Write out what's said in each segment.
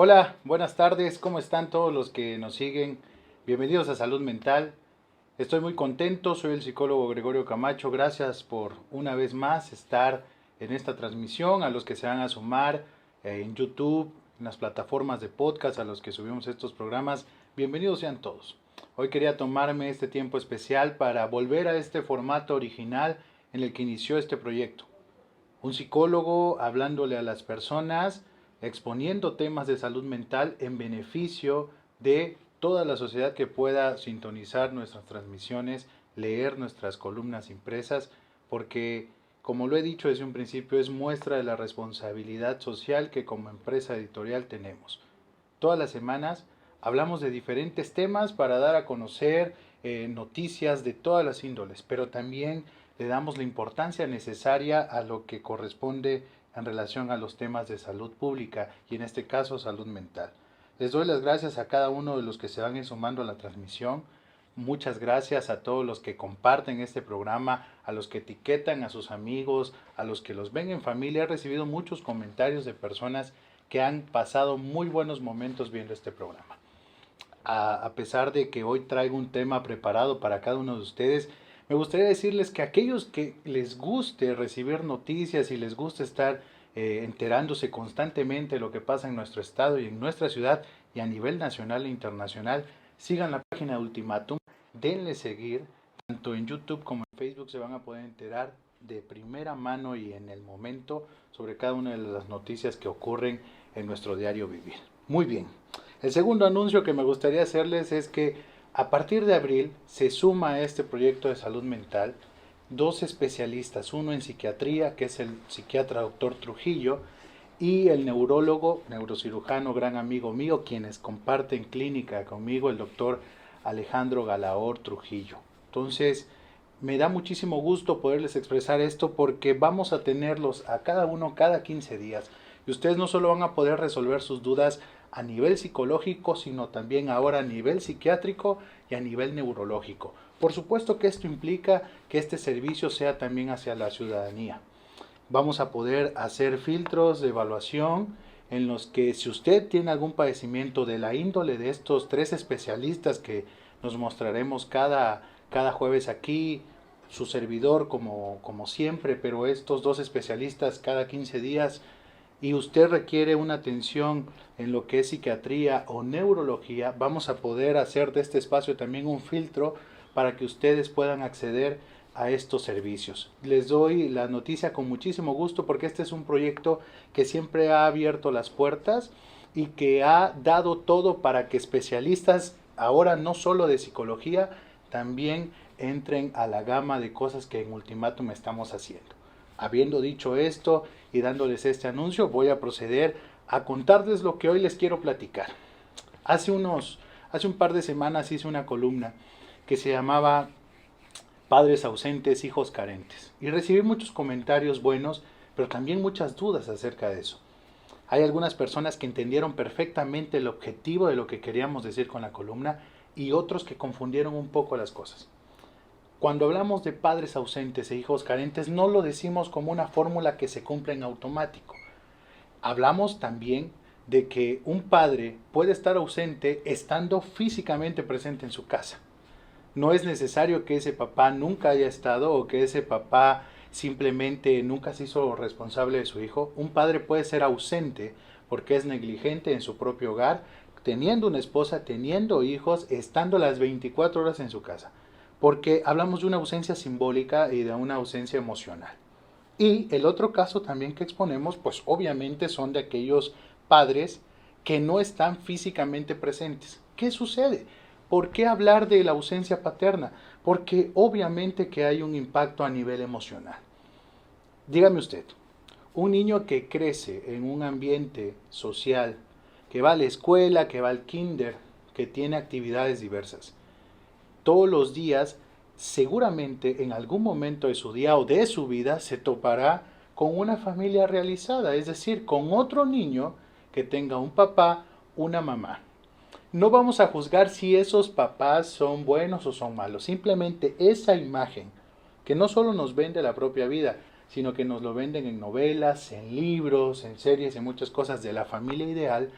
Hola, buenas tardes, ¿cómo están todos los que nos siguen? Bienvenidos a Salud Mental. Estoy muy contento, soy el psicólogo Gregorio Camacho. Gracias por una vez más estar en esta transmisión, a los que se van a sumar en YouTube, en las plataformas de podcast, a los que subimos estos programas. Bienvenidos sean todos. Hoy quería tomarme este tiempo especial para volver a este formato original en el que inició este proyecto. Un psicólogo hablándole a las personas, exponiendo temas de salud mental en beneficio de toda la sociedad que pueda sintonizar nuestras transmisiones, leer nuestras columnas impresas, porque, como lo he dicho desde un principio, es muestra de la responsabilidad social que como empresa editorial tenemos. Todas las semanas hablamos de diferentes temas para dar a conocer noticias de todas las índoles, pero también le damos la importancia necesaria a lo que corresponde en relación a los temas de salud pública y en este caso salud mental. Les doy las gracias a cada uno de los que se van sumando a la transmisión. Muchas gracias a todos los que comparten este programa, a los que etiquetan a sus amigos, a los que los ven en familia. He recibido muchos comentarios de personas que han pasado muy buenos momentos viendo este programa. A pesar de que hoy traigo un tema preparado para cada uno de ustedes, me gustaría decirles que aquellos que les guste recibir noticias y les guste estar enterándose constantemente de lo que pasa en nuestro estado y en nuestra ciudad y a nivel nacional e internacional, sigan la página de Ultimatum, denle seguir, tanto en YouTube como en Facebook se van a poder enterar de primera mano y en el momento sobre cada una de las noticias que ocurren en nuestro diario vivir. Muy bien. El segundo anuncio que me gustaría hacerles es que a partir de abril se suma a este proyecto de salud mental dos especialistas, uno en psiquiatría, que es el psiquiatra doctor Trujillo, y el neurólogo, neurocirujano, gran amigo mío, quienes comparten clínica conmigo, el doctor Alejandro Galaor Trujillo. Entonces, me da muchísimo gusto poderles expresar esto porque vamos a tenerlos a cada uno cada 15 días. Y ustedes no solo van a poder resolver sus dudas a nivel psicológico, sino también ahora a nivel psiquiátrico y a nivel neurológico. Por supuesto que esto implica que este servicio sea también hacia la ciudadanía. Vamos a poder hacer filtros de evaluación en los que si usted tiene algún padecimiento de la índole de estos tres especialistas que nos mostraremos cada jueves aquí, su servidor como siempre, pero estos dos especialistas cada 15 días, y usted requiere una atención en lo que es psiquiatría o neurología, vamos a poder hacer de este espacio también un filtro para que ustedes puedan acceder a estos servicios. Les doy la noticia con muchísimo gusto porque este es un proyecto que siempre ha abierto las puertas y que ha dado todo para que especialistas, ahora no solo de psicología, también entren a la gama de cosas que en Ultimatum estamos haciendo. Habiendo dicho esto y dándoles este anuncio, voy a proceder a contarles lo que hoy les quiero platicar. Hace un par de semanas hice una columna que se llamaba Padres ausentes, hijos carentes. Y recibí muchos comentarios buenos, pero también muchas dudas acerca de eso. Hay algunas personas que entendieron perfectamente el objetivo de lo que queríamos decir con la columna y otros que confundieron un poco las cosas. Cuando hablamos de padres ausentes e hijos carentes, no lo decimos como una fórmula que se cumple en automático. Hablamos también de que un padre puede estar ausente estando físicamente presente en su casa. No es necesario que ese papá nunca haya estado o que ese papá simplemente nunca se hizo responsable de su hijo. Un padre puede ser ausente porque es negligente en su propio hogar, teniendo una esposa, teniendo hijos, estando las 24 horas en su casa. Porque hablamos de una ausencia simbólica y de una ausencia emocional. Y el otro caso también que exponemos, pues obviamente son de aquellos padres que no están físicamente presentes. ¿Qué sucede? ¿Por qué hablar de la ausencia paterna? Porque obviamente que hay un impacto a nivel emocional. Dígame usted, un niño que crece en un ambiente social, que va a la escuela, que va al kinder, que tiene actividades diversas, todos los días, seguramente en algún momento de su día o de su vida se topará con una familia realizada, es decir, con otro niño que tenga un papá, una mamá. No vamos a juzgar si esos papás son buenos o son malos, simplemente esa imagen que no solo nos vende la propia vida, sino que nos lo venden en novelas, en libros, en series, en muchas cosas de la familia ideal,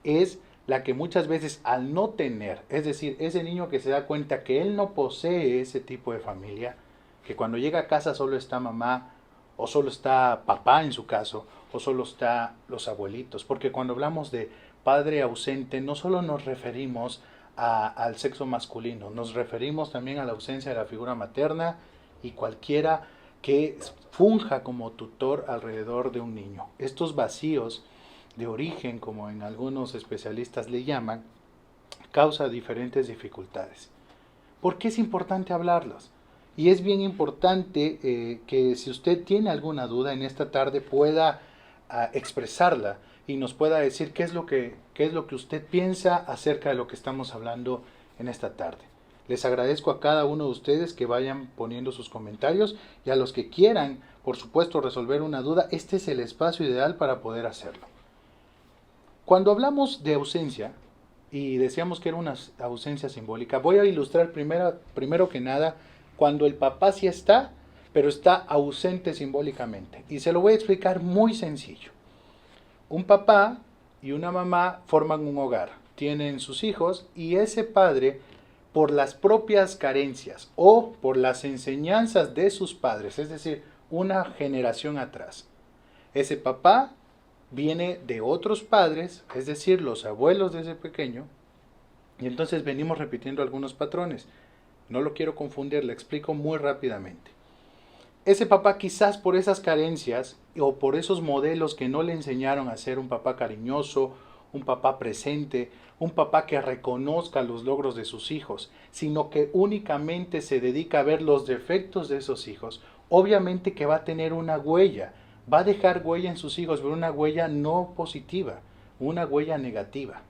es la que muchas veces al no tener, es decir, ese niño que se da cuenta que él no posee ese tipo de familia, que cuando llega a casa solo está mamá, o solo está papá en su caso, o solo está los abuelitos, porque cuando hablamos de padre ausente no solo nos referimos al sexo masculino, nos referimos también a la ausencia de la figura materna y cualquiera que funja como tutor alrededor de un niño. Estos vacíos de origen, como en algunos especialistas le llaman, causa diferentes dificultades. ¿Por qué es importante hablarlas? Y es bien importante que si usted tiene alguna duda en esta tarde pueda expresarla y nos pueda decir qué es lo que usted piensa acerca de lo que estamos hablando en esta tarde. Les agradezco a cada uno de ustedes que vayan poniendo sus comentarios y a los que quieran, por supuesto, resolver una duda, este es el espacio ideal para poder hacerlo. Cuando hablamos de ausencia, y decíamos que era una ausencia simbólica, voy a ilustrar primero que nada cuando el papá sí está, pero está ausente simbólicamente. Y se lo voy a explicar muy sencillo. Un papá y una mamá forman un hogar, tienen sus hijos y ese padre, por las propias carencias o por las enseñanzas de sus padres, es decir, una generación atrás, ese papá viene de otros padres, es decir, los abuelos de ese pequeño, y entonces venimos repitiendo algunos patrones. No lo quiero confundir, le explico muy rápidamente. Ese papá quizás por esas carencias o por esos modelos que no le enseñaron a ser un papá cariñoso, un papá presente, un papá que reconozca los logros de sus hijos, sino que únicamente se dedica a ver los defectos de esos hijos, obviamente que va a tener una huella, va a dejar huella en sus hijos, pero una huella no positiva, una huella negativa.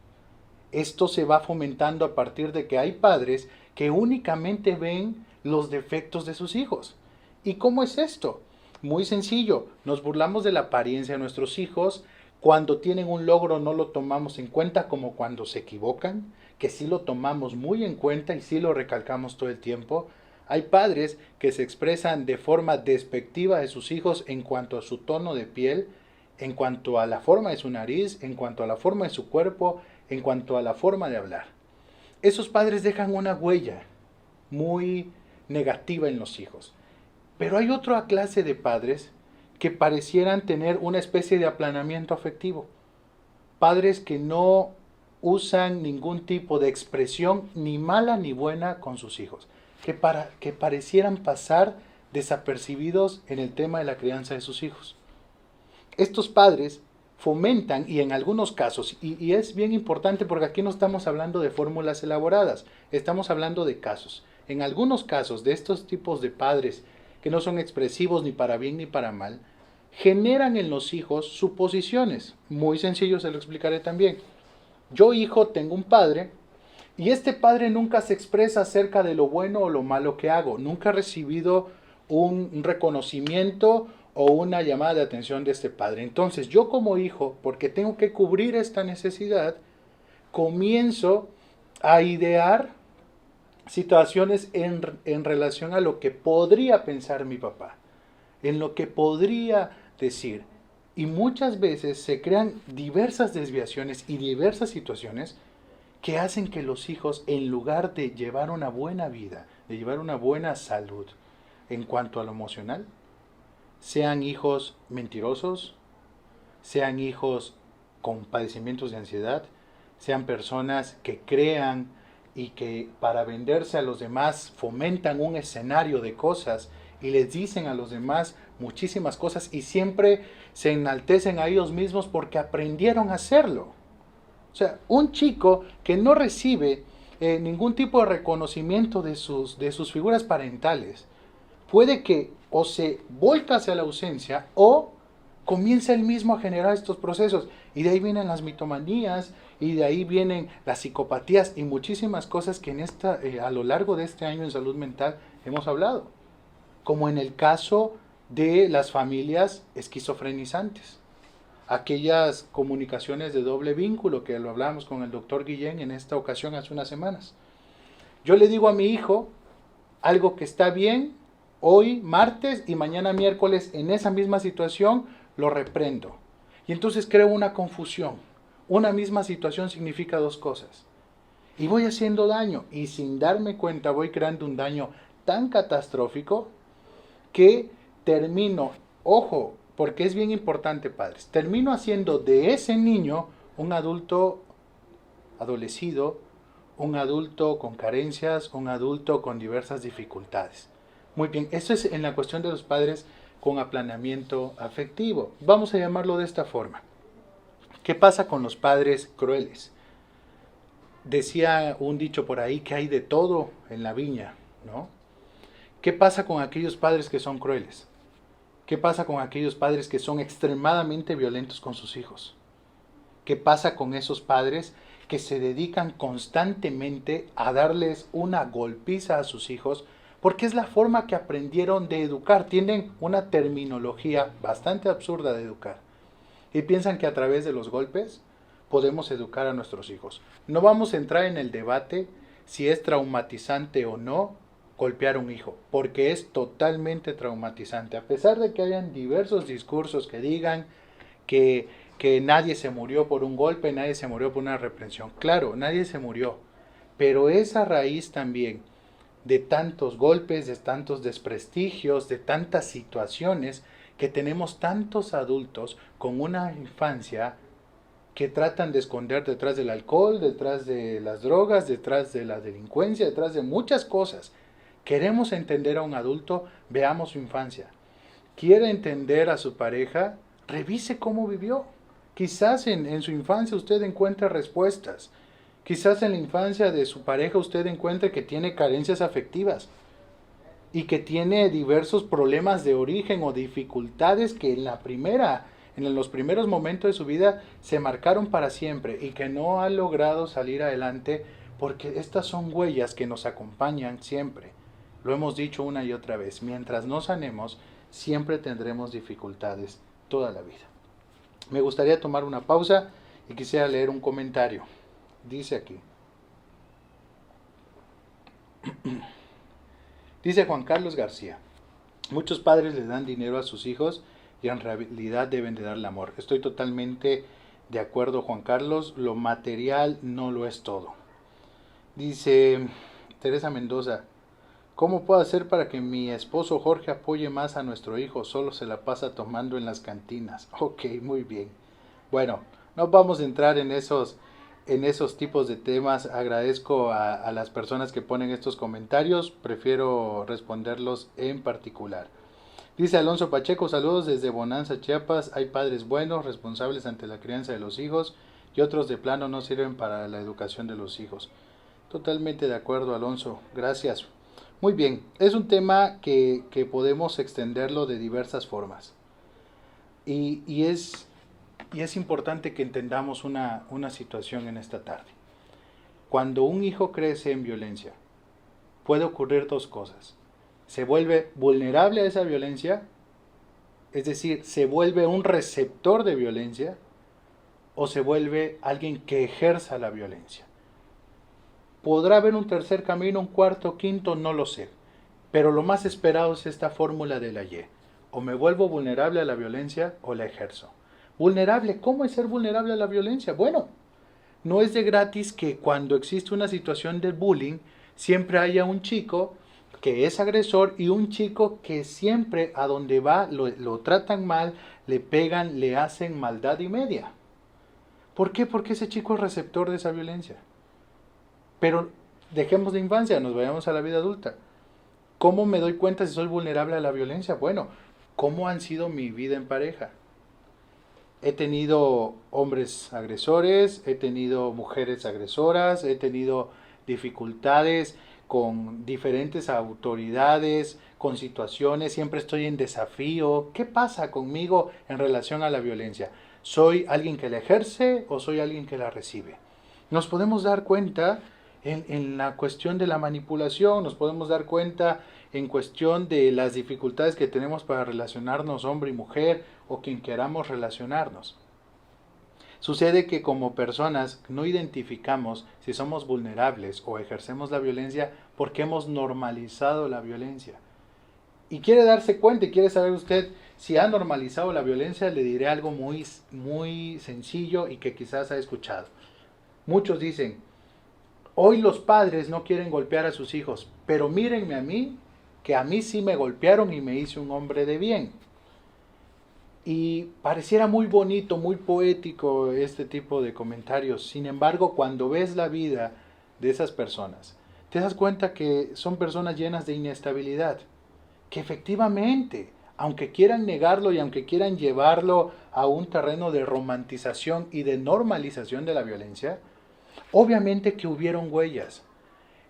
Esto se va fomentando a partir de que hay padres que únicamente ven los defectos de sus hijos. ¿Y cómo es esto? Muy sencillo, nos burlamos de la apariencia de nuestros hijos, cuando tienen un logro no lo tomamos en cuenta como cuando se equivocan, que sí lo tomamos muy en cuenta y sí lo recalcamos todo el tiempo. Hay padres que se expresan de forma despectiva de sus hijos en cuanto a su tono de piel, en cuanto a la forma de su nariz, en cuanto a la forma de su cuerpo, en cuanto a la forma de hablar. Esos padres dejan una huella muy negativa en los hijos. Pero hay otra clase de padres que parecieran tener una especie de aplanamiento afectivo. Padres que no usan ningún tipo de expresión ni mala ni buena con sus hijos. Que parecieran pasar desapercibidos en el tema de la crianza de sus hijos. Estos padres fomentan, y en algunos casos, y es bien importante porque aquí no estamos hablando de fórmulas elaboradas, estamos hablando de casos. En algunos casos de estos tipos de padres que no son expresivos ni para bien ni para mal, generan en los hijos suposiciones. Muy sencillo, se lo explicaré también. Yo, hijo, tengo un padre y este padre nunca se expresa acerca de lo bueno o lo malo que hago. Nunca ha recibido un reconocimiento o una llamada de atención de este padre. Entonces yo como hijo, porque tengo que cubrir esta necesidad, comienzo a idear situaciones en relación a lo que podría pensar mi papá, en lo que podría decir. Y muchas veces se crean diversas desviaciones y diversas situaciones que hacen que los hijos, en lugar de llevar una buena vida, de llevar una buena salud en cuanto a lo emocional, sean hijos mentirosos, sean hijos con padecimientos de ansiedad, sean personas que crean y que para venderse a los demás fomentan un escenario de cosas y les dicen a los demás muchísimas cosas y siempre se enaltecen a ellos mismos porque aprendieron a hacerlo. O sea, un chico que no recibe ningún tipo de reconocimiento de sus figuras parentales, puede que o se volca hacia la ausencia o comienza él mismo a generar estos procesos. Y de ahí vienen las mitomanías, y de ahí vienen las psicopatías y muchísimas cosas que a lo largo de este año en salud mental hemos hablado. Como en el caso de las familias esquizofrenizantes. Aquellas comunicaciones de doble vínculo que lo hablamos con el doctor Guillén en esta ocasión hace unas semanas. Yo le digo a mi hijo algo que está bien hoy martes y mañana miércoles en esa misma situación lo reprendo. Y entonces creo una confusión, una misma situación significa dos cosas. Y voy haciendo daño y sin darme cuenta voy creando un daño tan catastrófico que termino, ojo, porque es bien importante, padres, termino haciendo de ese niño un adulto adolecido, un adulto con carencias, un adulto con diversas dificultades. Muy bien, eso es en la cuestión de los padres con aplanamiento afectivo. Vamos a llamarlo de esta forma. ¿Qué pasa con los padres crueles? Decía un dicho por ahí que hay de todo en la viña, ¿no? ¿Qué pasa con aquellos padres que son crueles? ¿Qué pasa con aquellos padres que son extremadamente violentos con sus hijos? ¿Qué pasa con esos padres que se dedican constantemente a darles una golpiza a sus hijos? Porque es la forma que aprendieron de educar. Tienen una terminología bastante absurda de educar. Y piensan que a través de los golpes podemos educar a nuestros hijos. No vamos a entrar en el debate si es traumatizante o no golpear a un hijo, porque es totalmente traumatizante. A pesar de que hayan diversos discursos que digan que nadie se murió por un golpe, nadie se murió por una reprensión. Claro, nadie se murió, pero esa raíz también de tantos golpes, de tantos desprestigios, de tantas situaciones, que tenemos tantos adultos con una infancia que tratan de esconder detrás del alcohol, detrás de las drogas, detrás de la delincuencia, detrás de muchas cosas. Queremos entender a un adulto, veamos su infancia. Quiere entender a su pareja, revise cómo vivió. Quizás en su infancia usted encuentre respuestas. Quizás en la infancia de su pareja usted encuentre que tiene carencias afectivas y que tiene diversos problemas de origen o dificultades que en los primeros momentos de su vida se marcaron para siempre y que no ha logrado salir adelante, porque estas son huellas que nos acompañan siempre. Lo hemos dicho una y otra vez, mientras no sanemos, siempre tendremos dificultades toda la vida. Me gustaría tomar una pausa y quisiera leer un comentario. Dice aquí. Dice Juan Carlos García: muchos padres le dan dinero a sus hijos y en realidad deben de darle amor. Estoy totalmente de acuerdo, Juan Carlos. Lo material no lo es todo. Dice Teresa Mendoza: ¿cómo puedo hacer para que mi esposo Jorge apoye más a nuestro hijo? Solo se la pasa tomando en las cantinas. Ok, muy bien. Bueno, no vamos a entrar en esos tipos de temas. Agradezco a las personas que ponen estos comentarios. Prefiero responderlos en particular. Dice Alonso Pacheco: saludos desde Bonanza, Chiapas. Hay padres buenos, responsables ante la crianza de los hijos, y otros de plano no sirven para la educación de los hijos. Totalmente de acuerdo, Alonso. Gracias. Muy bien, es un tema que podemos extenderlo de diversas formas. Y es importante que entendamos una situación en esta tarde. Cuando un hijo crece en violencia, puede ocurrir dos cosas. Se vuelve vulnerable a esa violencia, es decir, se vuelve un receptor de violencia, o se vuelve alguien que ejerza la violencia. ¿Podrá haber un tercer camino, un cuarto, quinto? No lo sé. Pero lo más esperado es esta fórmula de la Y. O me vuelvo vulnerable a la violencia o la ejerzo. Vulnerable, ¿cómo es ser vulnerable a la violencia? Bueno, no es de gratis que cuando existe una situación de bullying, siempre haya un chico que es agresor y un chico que siempre a donde va lo tratan mal, le pegan, le hacen maldad y media. ¿Por qué? Porque ese chico es receptor de esa violencia. Pero dejemos de infancia, nos vayamos a la vida adulta. ¿Cómo me doy cuenta si soy vulnerable a la violencia? Bueno, ¿cómo han sido mi vida en pareja? He tenido hombres agresores, he tenido mujeres agresoras, he tenido dificultades con diferentes autoridades, con situaciones, siempre estoy en desafío. ¿Qué pasa conmigo en relación a la violencia? ¿Soy alguien que la ejerce o soy alguien que la recibe? Nos podemos dar cuenta en la cuestión de la manipulación, nos podemos dar cuenta en cuestión de las dificultades que tenemos para relacionarnos hombre y mujer o quien queramos relacionarnos. Sucede que como personas no identificamos si somos vulnerables o ejercemos la violencia porque hemos normalizado la violencia. Y quiere darse cuenta y quiere saber usted si ha normalizado la violencia, le diré algo muy sencillo y que quizás ha escuchado. Muchos dicen, hoy los padres no quieren golpear a sus hijos, pero mírenme a mí, que a mí sí me golpearon y me hice un hombre de bien. Y pareciera muy bonito, muy poético este tipo de comentarios. Sin embargo, cuando ves la vida de esas personas, te das cuenta que son personas llenas de inestabilidad. Que efectivamente, aunque quieran negarlo y aunque quieran llevarlo a un terreno de romantización y de normalización de la violencia, obviamente que hubieron huellas.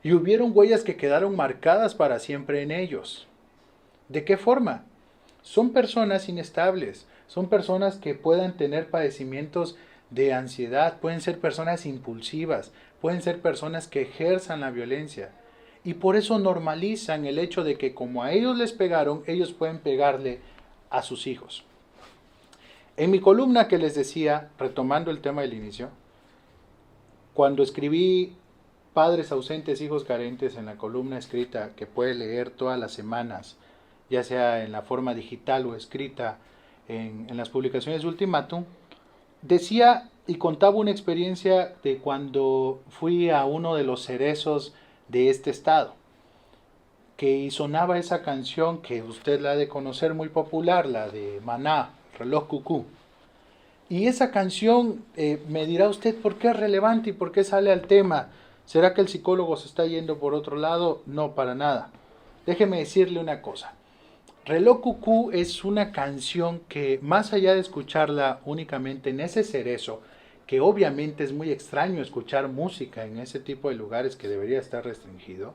Y hubieron huellas que quedaron marcadas para siempre en ellos. ¿De qué forma? Son personas inestables, son personas que puedan tener padecimientos de ansiedad, pueden ser personas impulsivas, pueden ser personas que ejerzan la violencia. Y por eso normalizan el hecho de que como a ellos les pegaron, ellos pueden pegarle a sus hijos. En mi columna que les decía, retomando el tema del inicio, cuando escribí Padres ausentes, hijos carentes en la columna escrita que puede leer todas las semanas, ya sea en la forma digital o escrita en las publicaciones de Ultimátum, decía y contaba una experiencia de cuando fui a uno de los cerezos de este estado, que sonaba esa canción que usted la ha de conocer muy popular, la de Maná, Reloj Cucú. Y esa canción, me dirá usted por qué es relevante y por qué sale al tema. ¿Será que el psicólogo se está yendo por otro lado? No, para nada. Déjeme decirle una cosa. Reloj Cucú es una canción que, más allá de escucharla únicamente en ese cerezo, que obviamente es muy extraño escuchar música en ese tipo de lugares que debería estar restringido,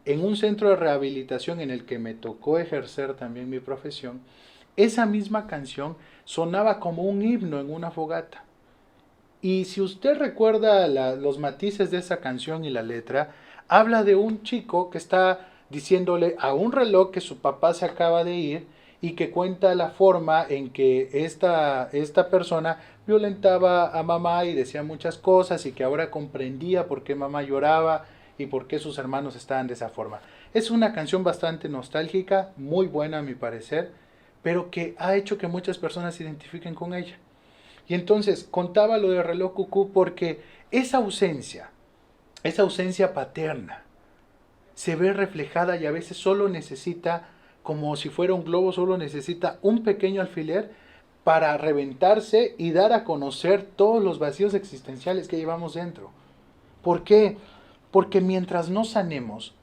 en un centro de rehabilitación en el que me tocó ejercer también mi profesión, esa misma canción sonaba como un himno en una fogata. Y si usted recuerda los matices de esa canción y la letra, habla de un chico que está diciéndole a un reloj que su papá se acaba de ir y que cuenta la forma en que esta persona violentaba a mamá y decía muchas cosas y que ahora comprendía por qué mamá lloraba y por qué sus hermanos estaban de esa forma. Es una canción bastante nostálgica, muy buena a mi parecer, pero que ha hecho que muchas personas se identifiquen con ella. Y entonces contaba lo de Reloj Cucú porque esa ausencia paterna, se ve reflejada y a veces solo necesita, como si fuera un globo, solo necesita un pequeño alfiler para reventarse y dar a conocer todos los vacíos existenciales que llevamos dentro. ¿Por qué? Porque mientras no sanemos,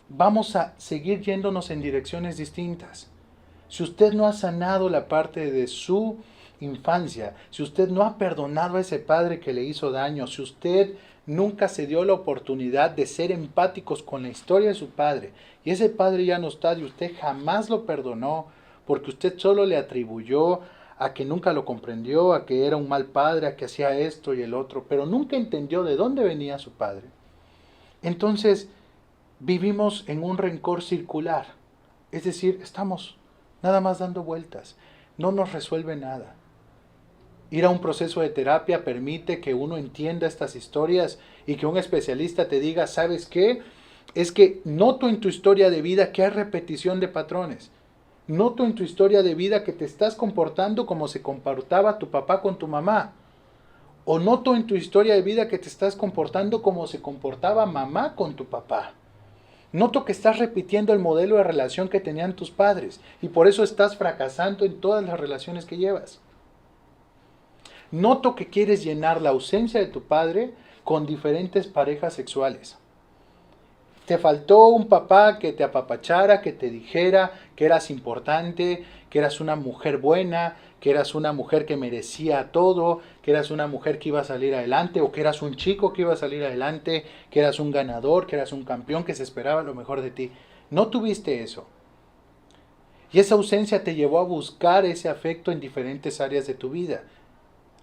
vamos a seguir yéndonos en direcciones distintas. Si usted no ha sanado la parte de su infancia, si usted no ha perdonado a ese padre que le hizo daño, si usted nunca se dio la oportunidad de ser empáticos con la historia de su padre, y ese padre ya no está y usted jamás lo perdonó, porque usted solo le atribuyó a que nunca lo comprendió, a que era un mal padre, a que hacía esto y el otro, pero nunca entendió de dónde venía su padre. Entonces, vivimos en un rencor circular, es decir, estamos nada más dando vueltas, no nos resuelve nada. Ir a un proceso de terapia permite que uno entienda estas historias y que un especialista te diga, ¿sabes qué? Es que noto en tu historia de vida que hay repetición de patrones. Noto en tu historia de vida que te estás comportando como se comportaba tu papá con tu mamá. O noto en tu historia de vida que te estás comportando como se comportaba mamá con tu papá. Noto que estás repitiendo el modelo de relación que tenían tus padres y por eso estás fracasando en todas las relaciones que llevas. Noto que quieres llenar la ausencia de tu padre con diferentes parejas sexuales. Te faltó un papá que te apapachara, que te dijera que eras importante, que eras una mujer buena, que eras una mujer que merecía todo, que eras una mujer que iba a salir adelante, o que eras un chico que iba a salir adelante, que eras un ganador, que eras un campeón, que se esperaba lo mejor de ti. No tuviste eso. Y esa ausencia te llevó a buscar ese afecto en diferentes áreas de tu vida.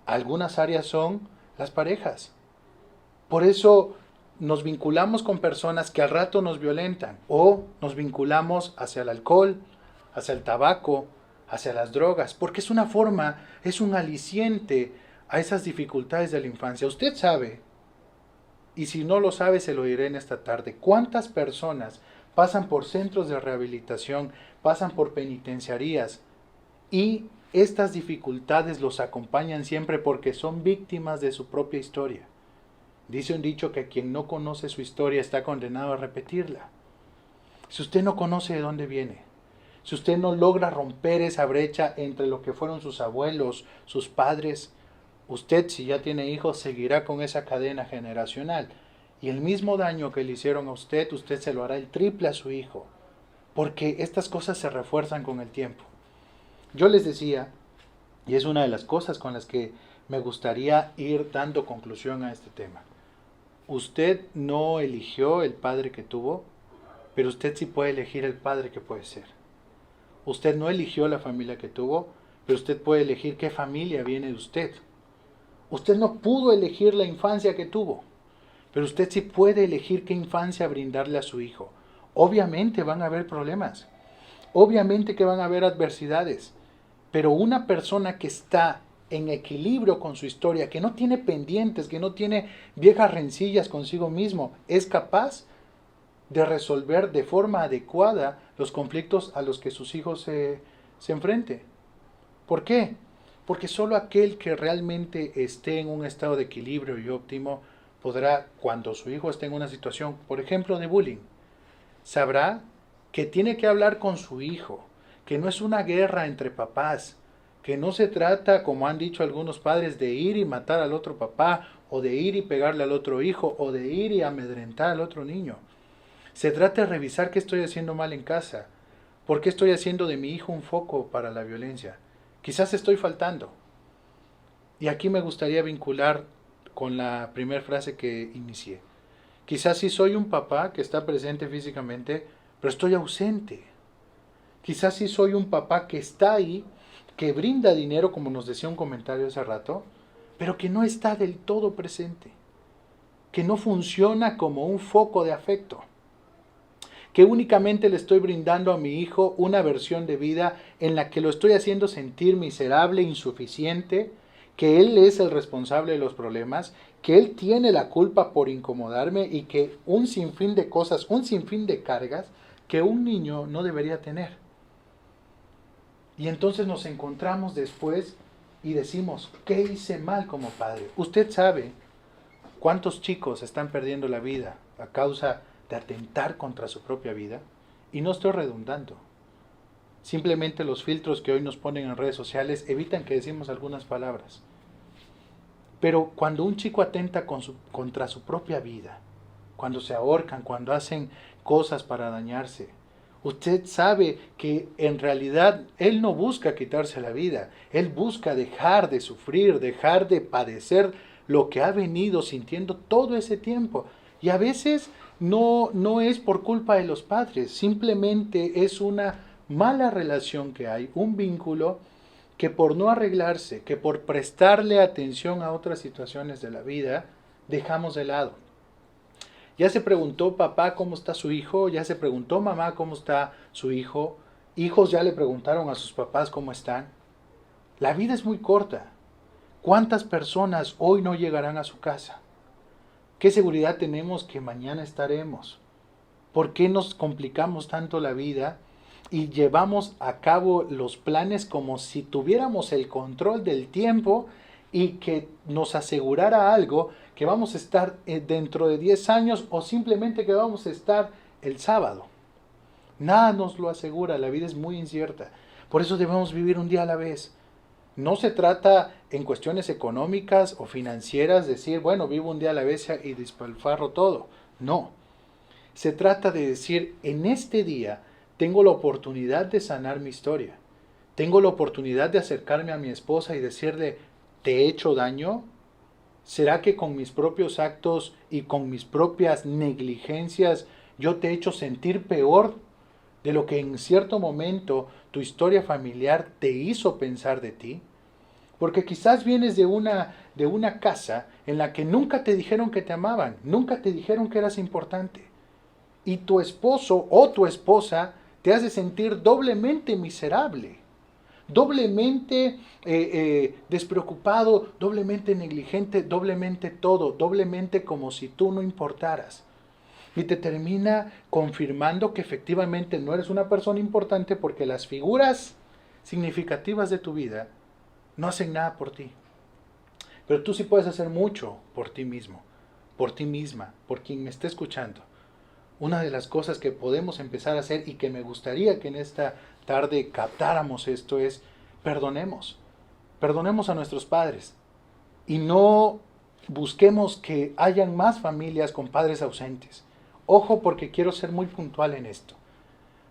Algunas áreas son las parejas. Por eso nos vinculamos con personas que al rato nos violentan o nos vinculamos hacia el alcohol, hacia el tabaco, hacia las drogas, porque es una forma, es un aliciente a esas dificultades de la infancia. Usted sabe, y si no lo sabe se lo diré en esta tarde, cuántas personas pasan por centros de rehabilitación, pasan por penitenciarías, Y estas dificultades los acompañan siempre porque son víctimas de su propia historia. Dice un dicho que quien no conoce su historia está condenado a repetirla. Si usted no conoce de dónde viene, si usted no logra romper esa brecha entre lo que fueron sus abuelos, sus padres, usted, si ya tiene hijos, seguirá con esa cadena generacional. Y el mismo daño que le hicieron a usted se lo hará el triple a su hijo. Porque estas cosas se refuerzan con el tiempo. Yo les decía, y es una de las cosas con las que me gustaría ir dando conclusión a este tema. Usted no eligió el padre que tuvo, pero usted sí puede elegir el padre que puede ser. Usted no eligió la familia que tuvo, pero usted puede elegir qué familia viene de usted. Usted no pudo elegir la infancia que tuvo, pero usted sí puede elegir qué infancia brindarle a su hijo. Obviamente van a haber problemas, obviamente que van a haber adversidades, pero una persona que está en equilibrio con su historia, que no tiene pendientes, que no tiene viejas rencillas consigo mismo, es capaz de resolver de forma adecuada los conflictos a los que sus hijos se enfrenten. ¿Por qué? Porque solo aquel que realmente esté en un estado de equilibrio y óptimo podrá, cuando su hijo esté en una situación, por ejemplo, de bullying, sabrá que tiene que hablar con su hijo, que no es una guerra entre papás, que no se trata, como han dicho algunos padres, de ir y matar al otro papá, o de ir y pegarle al otro hijo, o de ir y amedrentar al otro niño. Se trata de revisar qué estoy haciendo mal en casa, por qué estoy haciendo de mi hijo un foco para la violencia. Quizás estoy faltando. Y aquí me gustaría vincular con la primera frase que inicié. Quizás sí soy un papá que está presente físicamente, pero estoy ausente. Quizás sí soy un papá que está ahí, que brinda dinero, como nos decía un comentario hace rato, pero que no está del todo presente, que no funciona como un foco de afecto, que únicamente le estoy brindando a mi hijo una versión de vida en la que lo estoy haciendo sentir miserable, insuficiente, que él es el responsable de los problemas, que él tiene la culpa por incomodarme y que un sinfín de cosas, un sinfín de cargas que un niño no debería tener. Y entonces nos encontramos después y decimos, ¿qué hice mal como padre? Usted sabe cuántos chicos están perdiendo la vida a causa de atentar contra su propia vida. Y no estoy redundando. Simplemente los filtros que hoy nos ponen en redes sociales evitan que decimos algunas palabras. Pero cuando un chico atenta contra su propia vida, cuando se ahorcan, cuando hacen cosas para dañarse, usted sabe que en realidad él no busca quitarse la vida, él busca dejar de sufrir, dejar de padecer lo que ha venido sintiendo todo ese tiempo. Y a veces no es por culpa de los padres, simplemente es una mala relación que hay, un vínculo que por no arreglarse, que por prestarle atención a otras situaciones de la vida, dejamos de lado. Ya se preguntó papá cómo está su hijo, ya se preguntó mamá cómo está su hijo, hijos ya le preguntaron a sus papás cómo están. La vida es muy corta. ¿Cuántas personas hoy no llegarán a su casa? ¿Qué seguridad tenemos que mañana estaremos? ¿Por qué nos complicamos tanto la vida y llevamos a cabo los planes como si tuviéramos el control del tiempo y que nos asegurara algo que vamos a estar dentro de 10 años o simplemente que vamos a estar el sábado? Nada nos lo asegura, la vida es muy incierta. Por eso debemos vivir un día a la vez. No se trata en cuestiones económicas o financieras decir, bueno, vivo un día a la vez y despilfarro todo. No. Se trata de decir, en este día tengo la oportunidad de sanar mi historia. Tengo la oportunidad de acercarme a mi esposa y decirle, ¿te he hecho daño? ¿Será que con mis propios actos y con mis propias negligencias yo te he hecho sentir peor de lo que en cierto momento tu historia familiar te hizo pensar de ti? Porque quizás vienes de una casa en la que nunca te dijeron que te amaban, nunca te dijeron que eras importante. Y tu esposo o tu esposa te hace sentir doblemente miserable, doblemente despreocupado, doblemente negligente, doblemente todo, doblemente como si tú no importaras. Y te termina confirmando que efectivamente no eres una persona importante porque las figuras significativas de tu vida no hacen nada por ti. Pero tú sí puedes hacer mucho por ti mismo, por ti misma, por quien me esté escuchando. Una de las cosas que podemos empezar a hacer y que me gustaría que en esta tarde captáramos esto es perdonemos. Perdonemos a nuestros padres y no busquemos que hayan más familias con padres ausentes. Ojo, porque quiero ser muy puntual en esto.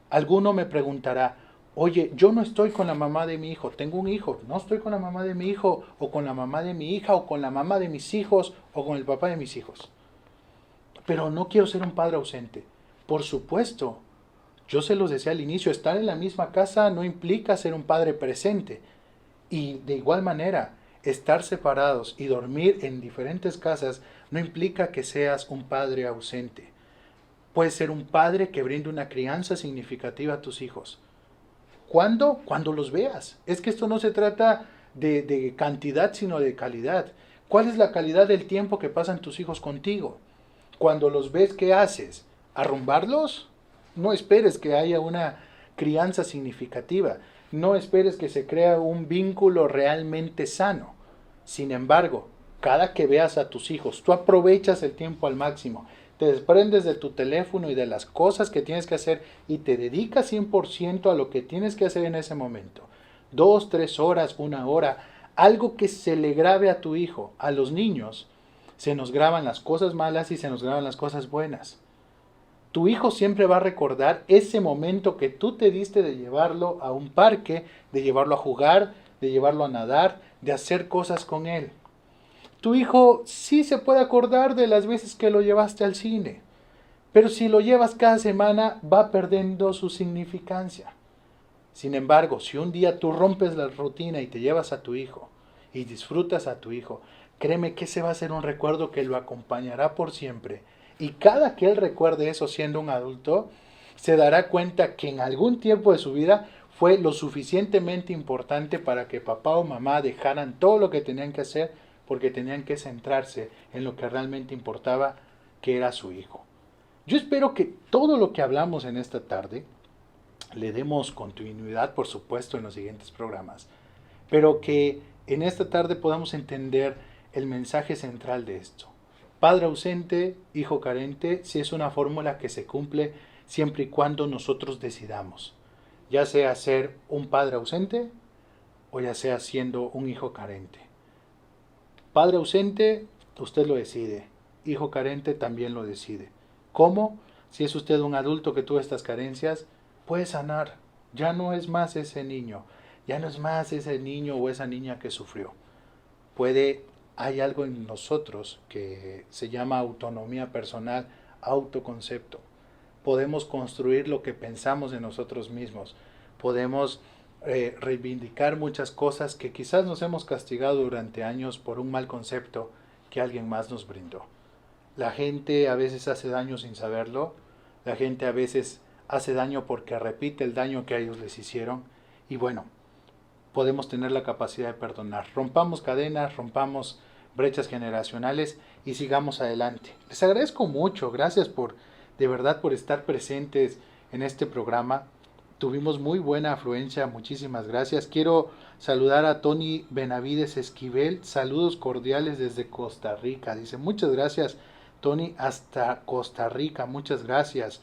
Alguno me preguntará, oye, yo no estoy con la mamá de mi hijo, tengo un hijo, no estoy con la mamá de mi hijo, o con la mamá de mi hija, o con la mamá de mis hijos, o con el papá de mis hijos. Pero no quiero ser un padre ausente. Por supuesto, yo se los decía al inicio, estar en la misma casa no implica ser un padre presente. Y de igual manera, estar separados y dormir en diferentes casas no implica que seas un padre ausente. Puedes ser un padre que brinde una crianza significativa a tus hijos. ¿Cuándo? Cuando los veas. Es que esto no se trata de cantidad, sino de calidad. ¿Cuál es la calidad del tiempo que pasan tus hijos contigo? Cuando los ves, ¿qué haces? ¿Arrumbarlos? No esperes que haya una crianza significativa. No esperes que se crea un vínculo realmente sano. Sin embargo, cada que veas a tus hijos, tú aprovechas el tiempo al máximo. Te desprendes de tu teléfono y de las cosas que tienes que hacer y te dedicas 100% a lo que tienes que hacer en ese momento. 2, 3 horas, 1 hora, algo que se le grabe a tu hijo. A los niños se nos graban las cosas malas y se nos graban las cosas buenas. Tu hijo siempre va a recordar ese momento que tú te diste de llevarlo a un parque, de llevarlo a jugar, de llevarlo a nadar, de hacer cosas con él. Tu hijo sí se puede acordar de las veces que lo llevaste al cine, pero si lo llevas cada semana va perdiendo su significancia. Sin embargo, si un día tú rompes la rutina y te llevas a tu hijo y disfrutas a tu hijo, créeme que ese va a ser un recuerdo que lo acompañará por siempre. Y cada que él recuerde eso siendo un adulto, se dará cuenta que en algún tiempo de su vida fue lo suficientemente importante para que papá o mamá dejaran todo lo que tenían que hacer porque tenían que centrarse en lo que realmente importaba, que era su hijo. Yo espero que todo lo que hablamos en esta tarde le demos continuidad, por supuesto, en los siguientes programas, pero que en esta tarde podamos entender el mensaje central de esto. Padre ausente, hijo carente, si es una fórmula que se cumple siempre y cuando nosotros decidamos, ya sea ser un padre ausente o ya sea siendo un hijo carente. Padre ausente, usted lo decide. Hijo carente también lo decide. ¿Cómo? Si es usted un adulto que tuvo estas carencias, puede sanar. Ya no es más ese niño. Ya no es más ese niño o esa niña que sufrió. Hay algo en nosotros que se llama autonomía personal, autoconcepto. Podemos construir lo que pensamos de nosotros mismos. Podemos reivindicar muchas cosas que quizás nos hemos castigado durante años por un mal concepto que alguien más nos brindó. La gente a veces hace daño sin saberlo, la gente a veces hace daño porque repite el daño que a ellos les hicieron y bueno, podemos tener la capacidad de perdonar. Rompamos cadenas, rompamos brechas generacionales y sigamos adelante. Les agradezco mucho, gracias de verdad por estar presentes en este programa. Tuvimos muy buena afluencia, muchísimas gracias. Quiero saludar a Tony Benavides Esquivel, saludos cordiales desde Costa Rica. Dice, muchas gracias Tony, hasta Costa Rica, muchas gracias.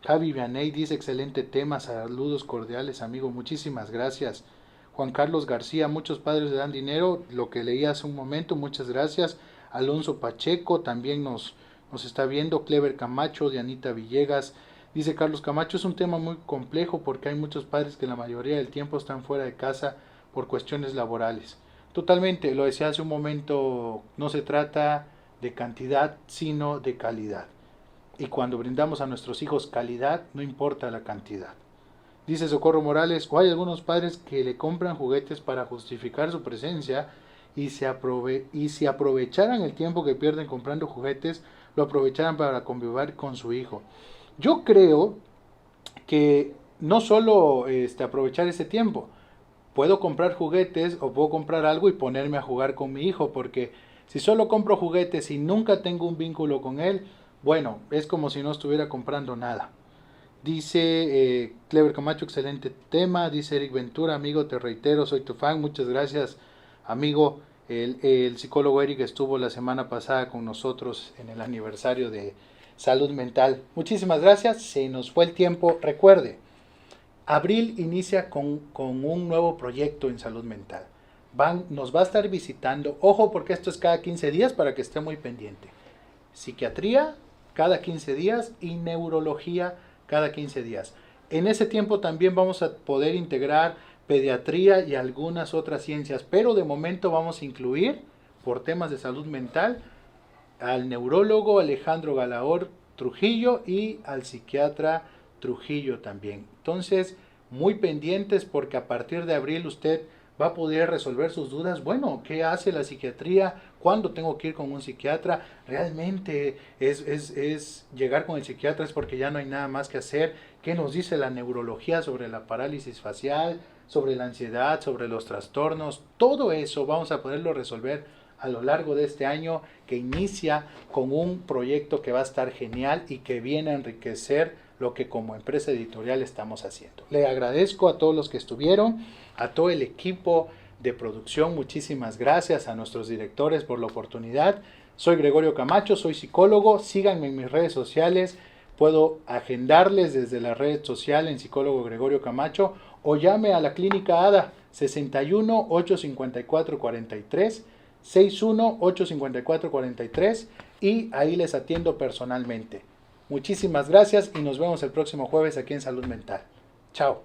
Javi Vianey dice, excelente tema, saludos cordiales amigo, muchísimas gracias. Juan Carlos García, muchos padres le dan dinero, lo que leí hace un momento, muchas gracias. Alonso Pacheco también nos está viendo. Clever Camacho, Dianita Villegas. Dice Carlos Camacho, es un tema muy complejo porque hay muchos padres que la mayoría del tiempo están fuera de casa por cuestiones laborales. Totalmente, lo decía hace un momento, no se trata de cantidad, sino de calidad. Y cuando brindamos a nuestros hijos calidad, no importa la cantidad. Dice Socorro Morales, o hay algunos padres que le compran juguetes para justificar su presencia y si aprovecharan el tiempo que pierden comprando juguetes, lo aprovecharan para convivir con su hijo. Yo creo que no solo aprovechar ese tiempo, puedo comprar juguetes o puedo comprar algo y ponerme a jugar con mi hijo, porque si solo compro juguetes y nunca tengo un vínculo con él, bueno, es como si no estuviera comprando nada. Dice Clever Camacho, excelente tema. Dice Eric Ventura, amigo, te reitero, soy tu fan. Muchas gracias, amigo. El psicólogo Eric estuvo la semana pasada con nosotros en el aniversario de Salud Mental. Muchísimas gracias. Se nos fue el tiempo. Recuerde, abril inicia con un nuevo proyecto en Salud Mental. Nos va a estar visitando, ojo porque esto es cada 15 días para que esté muy pendiente. Psiquiatría cada 15 días y neurología cada 15 días. En ese tiempo también vamos a poder integrar pediatría y algunas otras ciencias, pero de momento vamos a incluir, por temas de salud mental, al neurólogo Alejandro Galaor Trujillo y al psiquiatra Trujillo también. Entonces, muy pendientes porque a partir de abril usted va a poder resolver sus dudas. Bueno, ¿qué hace la psiquiatría? ¿Cuándo tengo que ir con un psiquiatra? ¿Realmente es llegar con el psiquiatra es porque ya no hay nada más que hacer? ¿Qué nos dice la neurología sobre la parálisis facial, sobre la ansiedad, sobre los trastornos? Todo eso vamos a poderlo resolver a lo largo de este año, que inicia con un proyecto que va a estar genial y que viene a enriquecer lo que como empresa editorial estamos haciendo. Le agradezco a todos los que estuvieron, a todo el equipo de producción, muchísimas gracias, a nuestros directores por la oportunidad. Soy Gregorio Camacho, soy psicólogo, síganme en mis redes sociales, puedo agendarles desde la red social en psicólogo Gregorio Camacho o llame a la clínica ADA 61 854 43 61 854 43 y ahí les atiendo personalmente. Muchísimas gracias y nos vemos el próximo jueves aquí en Salud Mental. Chao.